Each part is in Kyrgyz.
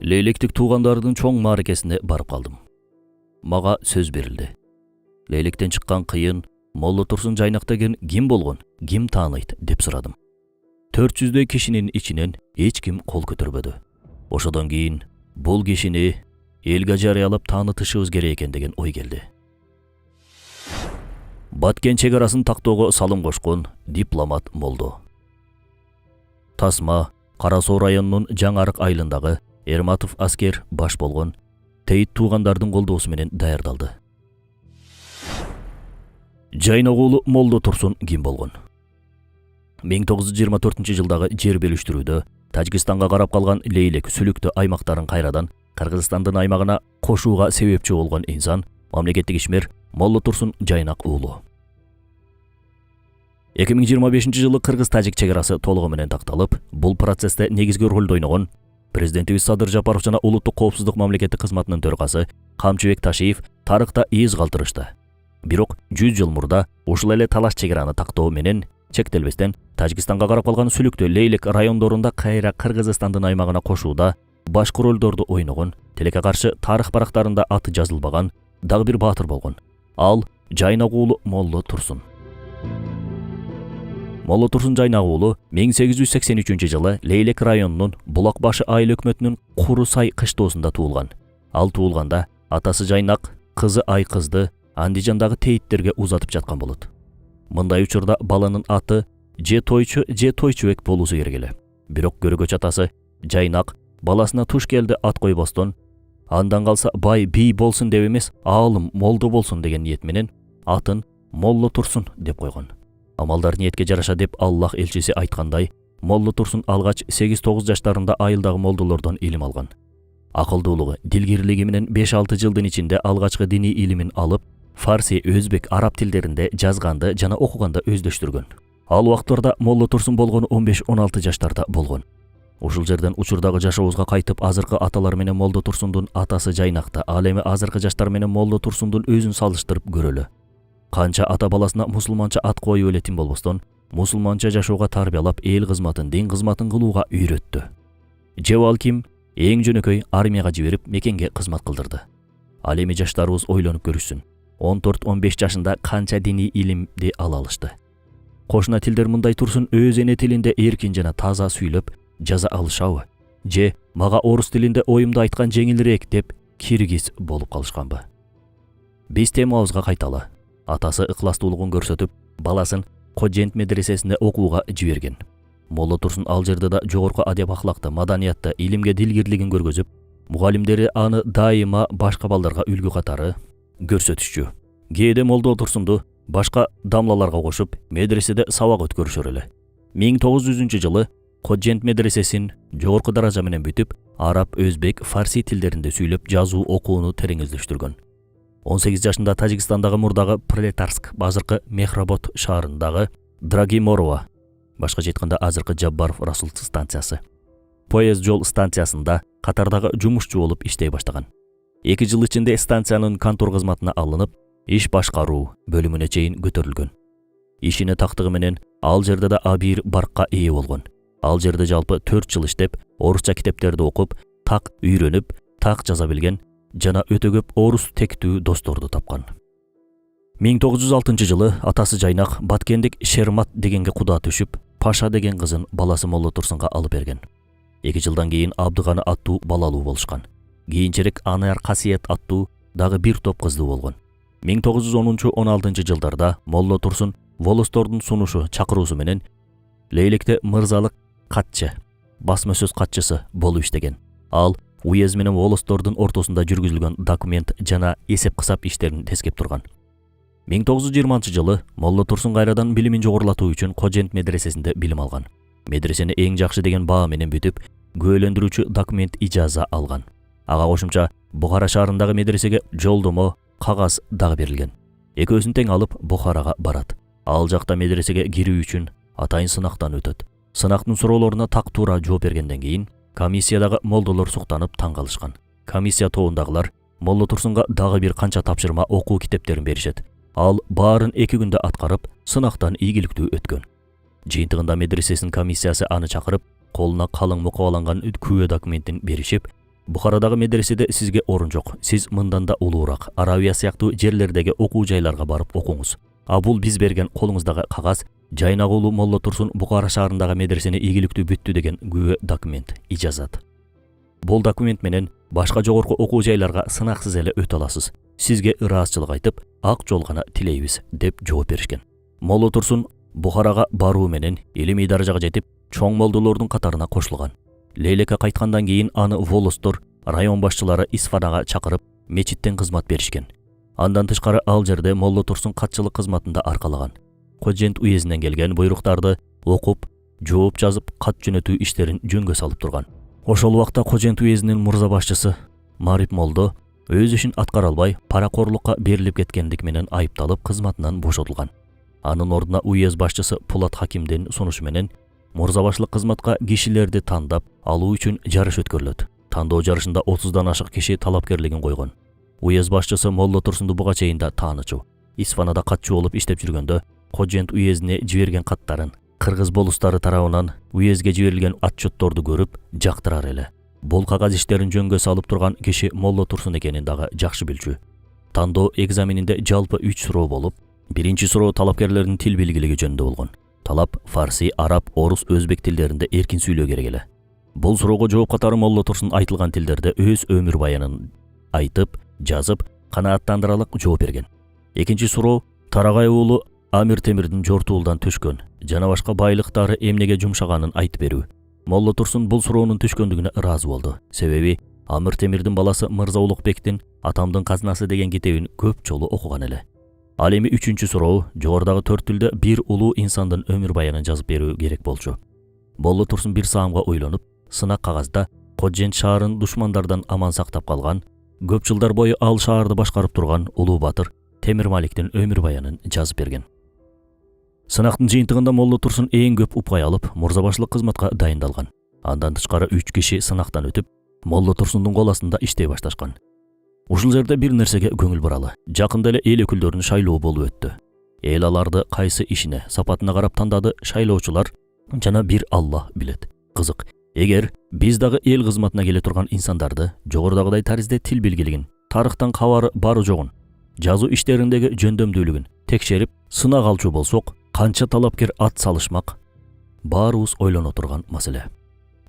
Leylектик туугандардын чоң мааракесине барып калдым. Мага сөз берилди. Leylектен чыккан кыйын Молла Турсун Жайнак деген ким болгон, ким тааныйт деп сурадым. 400дөй кишинин ичинен эч ким кол көтөрбөдү. Ошодон кийин бул кишини элге жарыялап таанытышыбыз керек экен деген ой келди. Баткен чек арасын тактоого салым кошкон дипломат Молдо. Тасма Кара Суу районунун Жаңарык айылындагы Эрматов аскер баш болгон тейит туугандардын колдоосу менен даярдалды. Жайнак уулу Молдо Турсун ким болгон? 1924-жылдагы жер белиштирүүдө Тажикстанга карап калган Лейлек сүлүктүү аймактарын кайрадан Кыргызстандын аймагына кошууга себепчи болгон инсан мамлекеттик ишмер Молла Турсун Жайнак уулу. 2025-жылы Кыргыз-Тажик чек арасы толугу менен такталып, бул процессте негизги ролду ойногон президентибиз Садыр Жапаров жана улуттук коопсуздук мамлекеттик кызматынын төрагасы Камчыбек Ташиев тарыхта из калтырышты. Бирок 100 жыл мурда ушул эле талаш чек араны тактоо менен чектелбестен Тажикстанга карап калган сүлүктүү Лейлек райондорунда кайра Кыргызстандын аймагына кошууда башкы ролдорду ойногон, тилекке каршы тарых барактарында аты жазылбаган дагы бир баатыр болгон. Ал Жайнак уулу Молла Турсун. Молла Турсун Жайнак уулу 1883-жылы Лейлек районунун Булак башы айыл өкмөтүнүн Курусай кыштоосунда туулган. Ал туулганда атасы Жайнак кызы Айкызды Андижандагы тейиттерге узатып жаткан болот. Мындай учурда баланын аты же тойчубек болуусу керек эле. Бирок көрөгөч атасы Жайнак баласына туш келди ат койбостон, андан калса бай бий болсун деп эмес, аалым молдо болсун деген ниет менен атын Молла Турсун деп койгон. Амалдар ниетке жараша деп Аллах элчиси айткандай, Молла Турсун алгач 8-9 жаштарында айылдагы молдолордон илим алган. Акылдуулугу, дилгирлиги менен 5-6 жылдын ичинде алгачкы диний илимин алып, фарси, өзбек, араб тилдеринде жазганды жана окуганды өздөштүргөн. Ал убактарда Молла Турсун болгону 15-16 жаштарда болгон. Ушул жерден учурдагы жашообузга кайтып, азыркы аталар менен Молла Турсундун атасы Жайнакта, ал эми азыркы жаштар менен Молла Турсундун өзүн салыштырып көрөлү. Канча ата баласына мусулманча ат коюп элетин болбостон, мусулманча жашоого тарбиялап, эл кызматын, дин кызматын кылууга үйрөттү. Же балким эң жөнөкөй армияга жиберип, мекенге кызмат кылдырды. Ал эми жаштарыбыз ойлонуп көрүшсүн. 14-15 жашында канча диний илимди ала алышты. Кошуна тилдер мындай турсун өз эне тилинде эркин жана таза сүйлөп жаза алышабы? Же мага орус тилинде оюмду айткан жеңилирээк деп киргиз болуп калышканбы? Биз темабызга кайталы. Атасы ыкластуулугун көрсөтүп, баласын Кожент медресесине окууга жиберген. Молла Турсун ал жерде да жогорку адеп ахлакты, маданиятты, илимге дилгирлигин көргөзүп, мугалимдери аны дайыма башка балдарга үлгү катары көрсөтүшчү. Кээде Молла Турсунду башка дамлаларга кошуп, медреседе сабак өткөрүшөр эле. 1900-жылы Кожент медресесин жогорку даража менен бүтүп, араб, өзбек, фарси тилдеринде сүйлөп, жазуу, окууну тереңиздөштүргөн. 18 жашында Тажикстандагы мурдагы Пролетарск, азыркы Мехработ шаарындагы Драгиморова, башкача айтканда азыркы Жаббаров Расул станциясы, поезд жол станциясында катардагы жумушчу болуп иштей баштаган. 2 жыл ичинде станциянын контор кызматына алынып, иш башкаруу бөлүмүнө чейин көтөрүлгөн. Ишине тактыгы менен ал жерде да абийир баркка ээ болгон. Ал жерде жалпы 4 жыл иштеп, орусча китептерди окуп, так үйрөнүп, так жаза билген жана өтө көп орус тектүү досторду тапкан. 1906-жылы атасы Жайнак Баткендик Шермат дегенге куда түшүп, Паша деген кызын баласы Молла Турсунга алып берген. 2 жылдан кийин Абдыганы аттуу балалуу болушкан. Кийинчерээк Анар Касиет аттуу дагы бир топ кыздуу болгон. 1910-16 жылдарда Молла Турсун волостордун сунушу чакыруусу менен Лейлекте мырзалык катчы, басма сөз катчысы болуп иштеген. Ал уез менен волостордун ортосунда жүргүзүлгөн документ жана эсеп-кысап иштерин тескеп турган. 1920-жылы Молла Турсун кайрадан билимин жогорулатуу үчүн Кожент медресесинде билим алган. Медресени эң жакшы деген баа менен бүтүп, күбөлөндүрүүчү документ ижаза алган. Ага кошумча Бухара шаарындагы медресеге жолдомо, кагаз дагы берилген. Экөөсүн тең алып Бухарага барат. Ал жакта медресеге кирүү үчүн атайын сынактан өтөт. Сынактын суроолоруна так туура жооп бергенден кийин комиссиядагы молдолор суктанып таң калышкан. Комиссия тобундагылар Молла Турсунга дагы бир канча тапшырма окуу китептерин беришет. Ал баарын 2 күндө аткарып, сынактан ийгиликтүү өткөн. Жыйынтыгында медресесинин комиссиясы аны чакырып, колуна калың мукабаланган күбө документин беришип, Бухарадагы медреседе сизге орун жок. Сиз мындан да улуураак Аравия сыяктуу жерлердеги окуу жайларга барып окуңуз. А бул биз берген колуңуздагы кагаз Жайнак уулу Молла Турсун Бухара шаарындагы медресени ийгиликтүү бүттү деген күбө документ, ижазат. Бул документ менен башка жогорку окуу жайларга сынаксыз эле өтө аласыз. Сизге ыраазычылык айтып, ак жол гана тилейбиз деп жооп беришкен. Молла Турсун Бухарага баруу менен илимий даражага жетип, чоң молдолордун катарына кошулган. Лейлекке кайткандан кийин аны волостор, район башчылары Исфанага чакырып, мечиттен кызмат беришкен. Андан тышкары ал жерде Молла Турсун катчылык кызматында аркалаган. Кожент уездинен келген буйруктарды окуп, жооп жазып, кат жөнөтүү иштерин жөнгө салып турган. Ошол убакта Кожент уездинин мурза башчысы Марип Молдо өз ишин аткара албай, паракорлукка берилип кеткендик менен айыпталып, кызматынан бошотулган. Анын ордуна уезд башчысы Пулат Хакимдин сунушу менен мурза башлык кызматка кишилерди тандап алуу үчүн жарыш өткөрүлөт. Тандоо жарышында 30дан ашык киши талапкерлигин койгон. Уезд башчысы Молла Турсунду буга чейин да таанычу. Исфанада катчу болуп иштеп жүргөндө Кожент уездине жиберген каттарын кыргыз болустары тарабынан уездге жиберилген отчетторду көрүп жактырар эле. Бул кагаз иштерин жөнгө салып турган киши Молла Турсун экенин дагы жакшы билчү. Тандоо экзаменинде жалпы 3 суроо болуп, биринчи суроо талапкерлердин тил билгилиги жөнүндө болгон. Талап фарси, араб, орус, өзбек тилдеринде эркин сүйлөө керек эле. Бул суроого жооп катары Молла Турсун айтылган тилдерде өз өмүр баянын айтып, жазып, канааттандырарлык жооп берген. Экинчи суроо Тарагай уулу Амир Темирдин жортуулдан түшкөн жана башка байлыктары эмнеге жумшаганын айтып берүү. Молла Турсун бул суроонун түшкөндүгүнө ыраазы болду. Себеби Амир Темирдин баласы Мырза Улукбектин Атамдын казнасы деген китебин көп жолу окуган эле. Ал эми үчүнчү суроо жогорудагы 4 тилде бир улуу инсандын өмүр баянын жазып берүү керек болчу. Молла Турсун бир саамга ойлонуп, сынак кагазда Кожент шаарын душмандардан аман сактап калган, көп жылдар бою ал шаарды башкарып турган улуу батыр Темир Маликтин өмүр баянын жазып берген. Сынактын жыйынтыгында Молла Турсун эң көп упай алып, мурза башлык кызматка дайындалган. Андан тышкары 3 киши сынактан өтүп, Молла Турсундун кол астында иштей башташкан. Ушул жерде бир нерсеге көңүл буралы. Жакында эле эл өкүлдөрүнүн шайлоо болуп өттү. Эл аларды кайсы ишине, сапатына карап тандады шайлоочулар жана бир Алла билет. Кызык. Эгер биз дагы эл кызматына келе турган инсандарды жогорудагыдай таризде тил билгилигин, тарыхтан кабары бары жогун, жазуу иштериндеги жөндөмдүүлүгүн текшерип сынак алчу болсок, канча талапкер ат салышмак? Баарыбыз ойлоно турган маселе.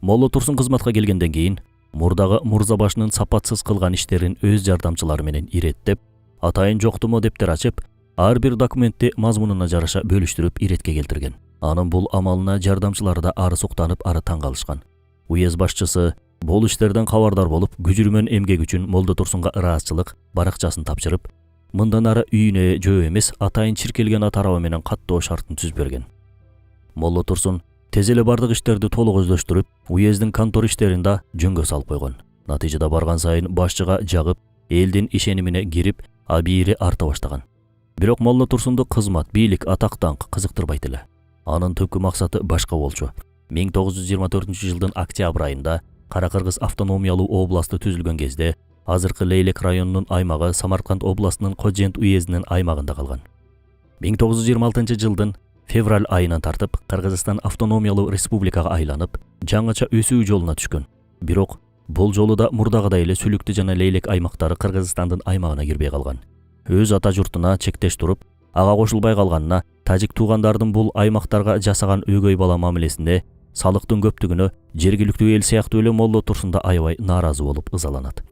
Молла Турсун кызматка келгенден кийин мурдагы мурза башынын сапатсыз кылган иштерин өз жардамчылары менен иреттеп, атайын жоктумо дептер ачып, ар бир документти мазмунуна жараша бөлүштүрүп иретке келтирген. Анын бул амалына жардамчылары да ары суктанып, ары таң калышкан. Уезд башчысы бул иштерден кабардар болуп, күжүрмөн эмгек үчүн Молла Турсунга ыраазычылык баракчасын тапшырып, мындан ары үйүнө жөө эмес, атайын чиркелген ат араба менен каттоо шартын түзүп берген. Молла Турсун тез эле бардык иштерди толук өздөштүрүп, уездин контор иштерин да жөнгө салып койгон. Натыйжада барган сайын башчыга жагып, элдин ишенимине кирип, абийири арта баштаган. Бирок Молла Турсунду кызмат, бийлик, атак-даңк кызыктырбайт эле. Анын түпкү максаты башка болчу. 1924-жылдын октябрь айында Кара-Кыргыз автономиялуу областы түзүлгөн кезде азыркы Лейлек районунун аймагы Самарканд областынын Кожент уездинин аймагында калган. 1926-жылдын февраль айынан тартып Кыргызстан автономиялуу республикага айланып, жаңыча өсүү жолуна түшкөн. Бирок бул жолу да мурдагыдай эле Сүлүктү жана Лейлек аймактары Кыргызстандын аймагына кирбей калган. Өз ата журтуна чектеш туруп, ага кошулбай калганына тажик туугандардын бул аймактарга жасаган өгөй бала мамилесинде салыктын көптүгүнө жергиликтүү эл сыяктуу эле Молла Турсун да аябай нааразы болуп ызаланат.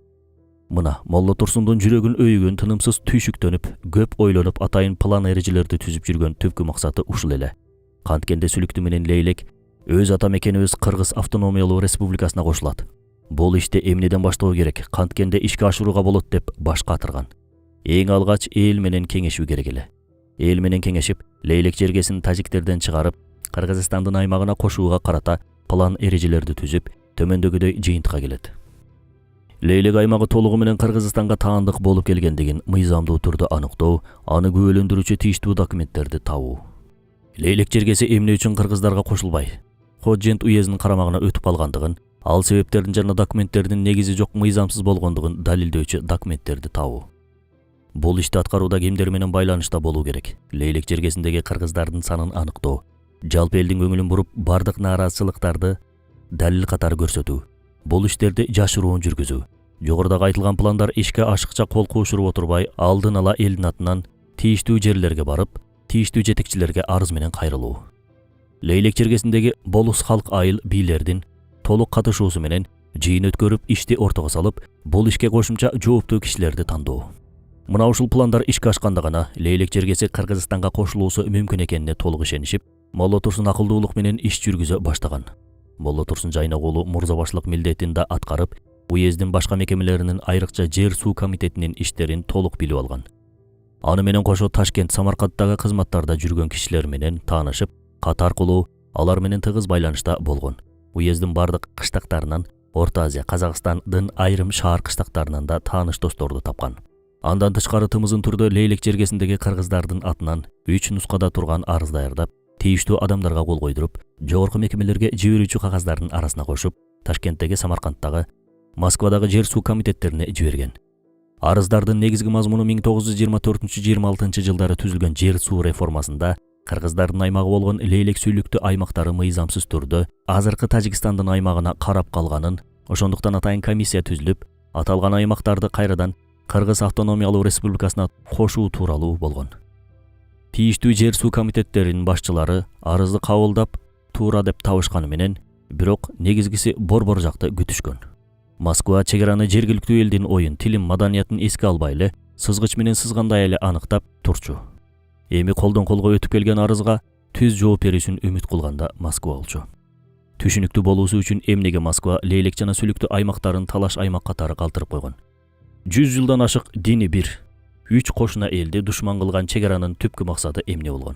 Мына Молла Турсундун жүрөгүн өйгөн, тынымсыз түйшүктөнүп, көп ойлонуп, атайын план эрежелерди түзүп жүргөн түпкү максаты ушул эле. Канткенде Сүлүктү менен Лейлек өз ата мекенибиз Кыргыз автономиялуу республикасына кошулат. Бул ишти эмнеден баштоо керек, канткенде ишке ашырууга болот деп баш катырган. Эң алгач эл менен кеңешүү керек эле. Эл менен кеңешип, Лейлек жергесин тажиктерден чыгарып, Кыргызстандын аймагына кошууга карата план эрежелерди түзүп, төмөндөгүдөй жыйынтыкка келет. Лейлек аймагы толугу менен Кыргызстанга таандык болуп келгендигин мыйзамдуу түрдө аныктоо, аны күбөлөндүрүүчү тийиштүү документтерди табуу. Лейлек жергеси эмне үчүн кыргыздарга кошулбай, Кожент уездинин карамагына өтүп калгандыгын, ал себептердин жана документтердин негизи жок мыйзамсыз болгондугун далилдөөчү документтерди табуу. Бул ишти аткарууда кимдер менен байланышта болуу керек? Лейлек жергесиндеги кыргыздардын санын аныктоо, жалпы элдин көңүлүн буруп, бардык нааразычылыктарды далил катары көрсөтүү. бул иштерди жашыруун жүргүзүү. Жогорудагы айтылган пландар ишке ашыкча кол кошуруп отурбай, алдын ала элдин атынан тийиштүү жерлерге барып, тийиштүү жетекчилерге арыз менен кайрылуу. Лейлек чергесиндеги Болус халк айыл бийлердин толук катышуусу менен жыйын өткөрүп, ишти ортого салып, бул ишке кошумча жооптуу кишилерди тандоо. Мына ушул пландар ишке ашканда гана Лейлек чергеси Кыргызстанга кошулуусу мүмкүн экенине толук ишенишип, Молла Турсун акылдуулук менен иш жүргүзө баштаган. Молла Турсун Жайнак уулу мурзабашчылык милдетин да аткарып, уездин башка мекемелеринин айрыкча жер суу комитетинин иштерин толук билип алган. Аны менен кошо Ташкент, Самарканддагы кызматтарда жүргөн кишилер менен таанышып, кат аркылуу алар менен тыгыз байланышта болгон. Уездин бардык кыштактарынан, Орто Азия, Казакстандын айрым шаар кыштактарынан да тааныш досторду тапкан. Андан тышкары тымызын түрдө Лейлек чергесиндеги кыргыздардын атынан 3 нускада турган арыз даярдап, тийиштүү адамдарга кол койдуруп, жогорку мекемелерге жиберүүчү кагаздардын арасына кошуп, Ташкенттеги, Самарканддагы, Москвадагы жер суу комитеттерине жиберген. Арыздардын негизги мазмуну 1924-26 жылдары түзүлгөн жер суу реформасында кыргыздардын аймагы болгон Лейлек сүүлүктүү аймактары мыйзамсыз түрдө азыркы Тажикстандын аймагына карап калганын, ошондуктан атайын комиссия түзүлүп, аталган аймактарды кайрадан Кыргыз автономиялуу республикасына кошуу тууралуу болгон. Тийиштүү жер суу комитеттеринин башчылары арызды кабылдап, туура деп табышканы менен, бирок негизгиси борбор жакты күтүшкөн. Москва чегараны жергиликтүү элдин оюн, тилин, маданиятын эске албай эле, сызгыч менен сызгандай эле аныктап турчу. Эми колдон колго өтүп келген арызга түз жооп берүүсүн үмүт кылганда Москва болчу. Түшүнүктүү болуусу үчүн эмнеге Москва Лейлек жана сүүлүктүү аймактарын талаш аймак катары калтырып койгон. 100 жылдан ашык дини бир, 3 кошуна элди душман кылган чегаранын түпкү максаты эмне болгон?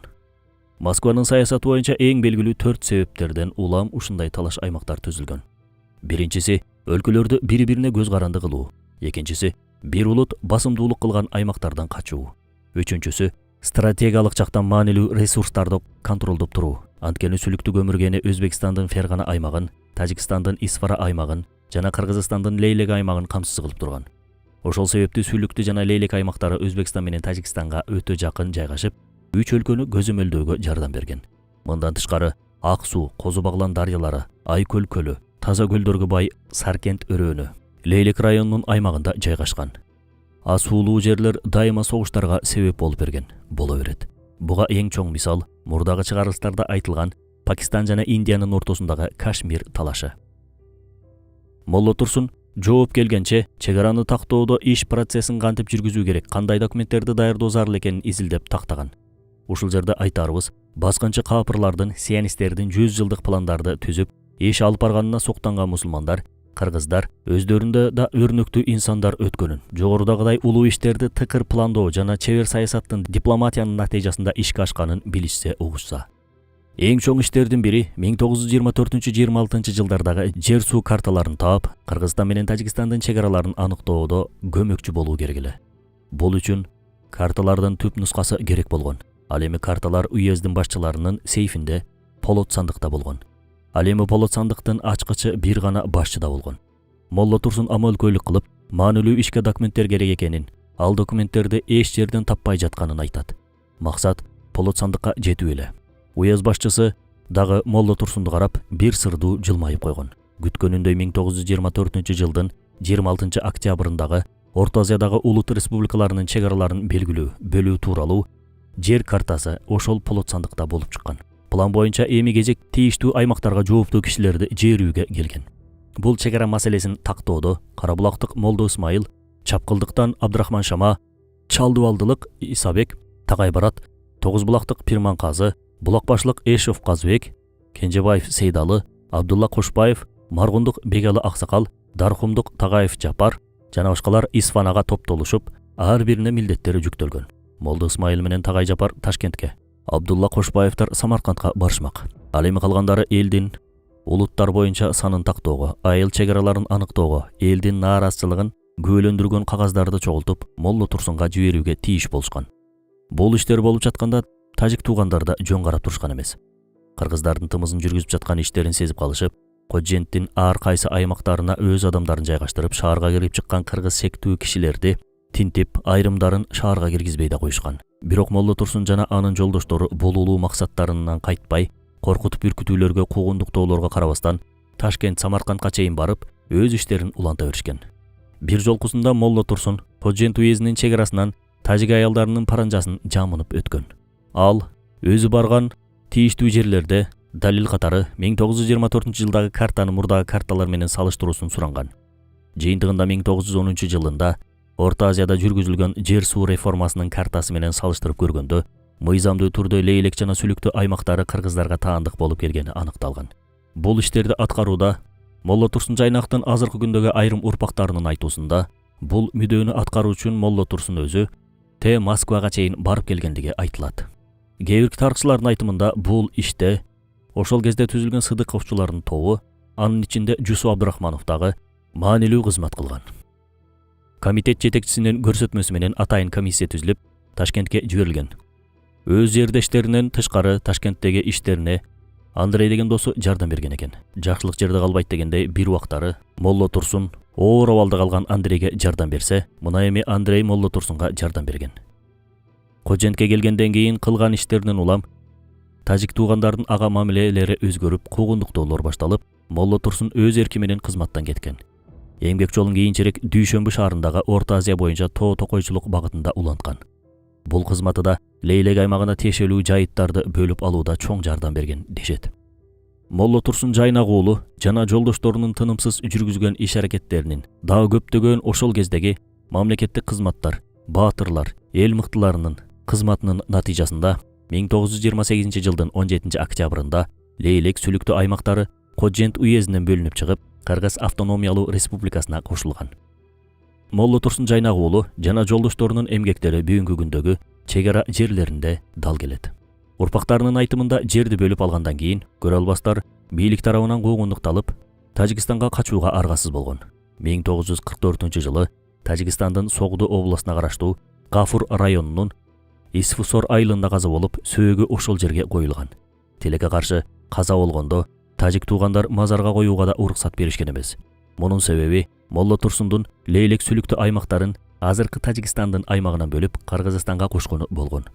Москванын саясаты боюнча эң белгилүү 4 себептерден улам ушундай талаш аймактар түзүлгөн. Биринчиси өлкөлөрдү бири-бирине көз каранды кылуу. Экинчиси бир улут басымдуулук кылган аймактардан качуу. Үчүнчүсү стратегиялык жактан маанилүү ресурстарды контролдоп туруу. Анткени сүүлүктүү көмүргени Өзбекстандын Фергана аймагын, Тажикстандын Исфара аймагын жана Кыргызстандын Лейлек аймагын камсыз кылып турган. Ошол себептүү сүүлүктүү жана Лейлек аймактары Өзбекстан менен Тажикстанга өтө жакын жайгашып, 3 өлкөнү көзөмөлдөөгө жардам берген. Мындан тышкары Ак суу, Козу Баглан дарыялары, Айкөл көлү, таза көлдөргө бай Саркент өрөөнү Лейлек районунун аймагында жайгашкан. Суулуу жерлер дайыма согуштарга себеп болуп берген, боло берет. Буга эң чоң мисал мурдагы чыгарылыштарда айтылган Пакистан жана Индиянын ортосундагы Кашмир талашы. Молла Турсун жооп келгенче чегараны тактоодо иш процессин кантип жүргүзүү керек, кандай документтерди даярдоо зарыл экенин изилдеп тактаган. Ушул жерде айтарыбыз, баскынчы капырлардын, сионисттердин 100 жылдык пландарды түзүп, иш алып барганына соктанган мусулмандар, кыргыздар өздөрүндө да өрнөктүү инсандар өткөнүн, жогорудагыдай улуу иштерди тыкыр пландоо жана чебер саясаттын дипломатиянын натыйжасында ишке ашканын билишсе, угушса. Эң чоң иштердин бири 1924-26 жылдардагы жер суу карталарын таап, Кыргызстан менен Тажикстандын чегараларын аныктоодо көмөкчү болуу керек эле. Бул үчүн карталардын түп нускасы керек болгон. Ал эми карталар уездин башчыларынын сейфинде, полот сандыкта болгон. Ал эми полот сандыктын ачкычы бир гана башчыда болгон. Молла Турсун амалкөйлүк кылып, маанилүү ишке документтер керек экенин, ал документтерди эч жерден таппай жатканын айтат. Максат полот сандыкка жетүү эле. Уез башчысы дагы Молла Турсунду карап, бир сырдуу жылмайып койгон. Күткөнүндөй 1924 жылдын 26 октябрындагы Орто Азиядагы улут республикаларынын чегараларын белгилүү, бөлүү тууралуу жер картасы ошол полот сандыкта болуп чыккан. План боюнча эми кезек тийиштүү аймактарга жооптуу кишилерди жээрүүгө келген. Бул чегара маселесин тактоодо Карабулактык Молдо Исмайыл, Чапкылдыктан Абдрахман Шама, Чалдыбалдылык Исабек, Тагайбарат, Тогузбулактык Пирманказы, Булакбашлык Эшов Казбек, Кенжебаев Сейдалы, Абдулла Кошбаев, Маргундук Бегалы Аксакал, Дархумдук Тагаев Жапар жана башкалар Исфанага топтолушуп, ар бирине милдеттери жүктөлгөн. Молдо Исмайыл менен Тагай Жапар Ташкентке, Абдулла Кошбаевтар Самаркандка барышмак. Ал эми калгандары элдин улуттар боюнча санын тактоого, айыл чегараларын аныктоого, элдин нааразычылыгын күбөлөндүргөн кагаздарды чогултуп, Молла Турсунга жиберүүгө тийиш болушкан. Бул иштер болуп жатканда тажик туугандар да жөн карап турушкан эмес. Кыргыздардын тымызын жүргүзүп жаткан иштерин сезип калышып, Коженттин ар кайсы аймактарына өз адамдарын жайгаштырып, шаарга кирип чыккан кыргыз сектүү кишилерди тинтип, айрымдарын шаарга киргизбей да коюшкан. Бирок Молла Турсун жана анын жолдоштору бул улуу максаттарынан кайтпай, коркутуп үркүтүүлөргө, куугундуктоолорго карабастан, Ташкент, Самаркандка чейин барып, өз иштерин уланта беришкен. Бир жолкусунда Молла Турсун Ходжент уездинин чек арасынан тажик аялдарынын паранжасын жамынып өткөн. Ал өзү барган тийиштүү жерлерде далил катары 1924-жылдагы картаны мурдагы карталар менен салыштыруусын суранган. Жыйынтыгында 1910 жылында Орто Азияда жүргүзүлгөн жер суу реформасынын картасы менен салыштырып көргөндө мыйзамдуу түрдө лейлек жана сүлүктүү аймактары кыргыздарга таандык болуп келгени аныкталган. Бул иштерди аткарууда Молла Турсун Жайнактын азыркы күндөгү айрым урпактарынын айтуусунда бул мүдөөнү аткаруу үчүн Молла Турсун өзү Москвага чейин барып келгендиги айтылат. Кээ бир тарыхчылардын айтымында бул иште ошол кезде түзүлгөн Сыдыковчулардын тобу, анын ичинде Жусу Абдурахманов дагы маанилүү кызмат кылган. Комитет жетекчисинин көрсөтмөсү менен атайын комиссия түзүлүп Ташкентке жиберилген. Өз жердештеринен тышкары Ташкенттеги иштерине Андрей деген досу жардам берген экен. Жакшылык жерде калбайт дегендей бир убактары Молла Турсун оор абалда калган Андрейге жардам берсе, мына эми Андрей Молла Турсунга жардам берген. Ходжентке келгенден кийин кылган иштеринен улам тажик туугандардын ага мамилелери өзгөрүп, куугундуктоолор башталып, Молла Турсун өз эрки менен кызматтан кеткен. Эмгек жолун кийинчерээк Дүйшөмбү шаарындагы Орто Азия боюнча тоо токойчулук багытында уланткан. Бул кызматы да Лейлек аймагына тиешелүү жайыттарды бөлүп алууда чоң жардам берген дешет. Молла Турсун Жайнак уулу жана жолдошторунун тынымсыз жүргүзгөн иш-аракеттеринин дагы көптөгөн ошол кездеги мамлекеттик кызматтар, баатырлар, эл мыктыларынын кызматынын натыйжасында 1928 жылдын 17 октябрында Лейлек сүлүктүү аймактары Ходжент уездинен бөлүнүп чыгып, Кыргыз автономиялуу республикасына кошулган. Молла Турсун Жайнак уулу жана жолдошторунун эмгектери бүгүнкү күндөгү чек ара жерлеринде дал келет. Урпактарынын айтымында жерди бөлүп алгандан кийин көрө албастар бийлик тарабынан куугундукталып, Тажикстанга качууга аргасыз болгон. 1944 жылы Тажикстандын Согду областына караштуу Гафур районунун Исфусор айылында каза болуп, сөөгү ошол жерге коюлган. Тилекке каршы каза болгондо тажик туугандар мазарга коюуга да уруксат беришкен эмес. Мунун себеби Молла Турсундун Лейлек сүлүктүү аймактарын азыркы Тажикстандын аймагынан бөлүп Кыргызстанга кошкону болгон.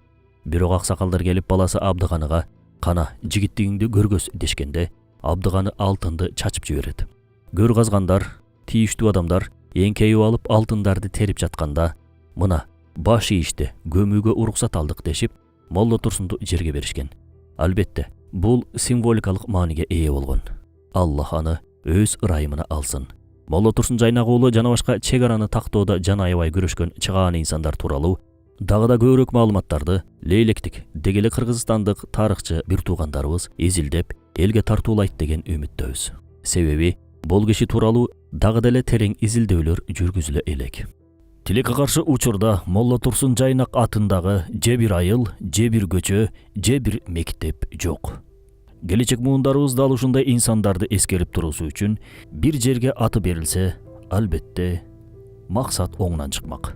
Бирок аксакалдар келип баласы Абдыганыга "Кана, жигиттигиңди көргөз" дешкенде, Абдыганы алтынды чачып жиберет. Көр казгандар, тийиштүү адамдар эңкейип алып алтындарды терип жатканда, "Мына, баш ийишти, көмүүгө уруксат алдык" дешип, Молла Турсунду жерге беришкен. Албетте, бул символикалык мааниге ээ болгон. Аллах аны өз ырайымына алсын. Молла Турсун Жайнак уулу жана башка чек араны тактоодо жана аябай күрөшкөн чыгаан инсандар тууралуу дагы да көбүрөөк маалыматтарды Лейлектик, деги эле кыргызстандык тарыхчы бир туугандарыбыз изилдеп, элге тартуулайт деген үмүттөбүз. Себеби бул киши тууралуу дагы деле терең изилдөөлөр жүргүзүлө элек. Тилекке каршы учурда Молла Турсун Жайнак атындагы же бир айыл, же бир көчө, же бир мектеп жок. Келечек муундарыбыз дал ушундай инсандарды эскерип туруусу үчүн бир жерге аты берилсе, албетте максат оңунан чыкмак.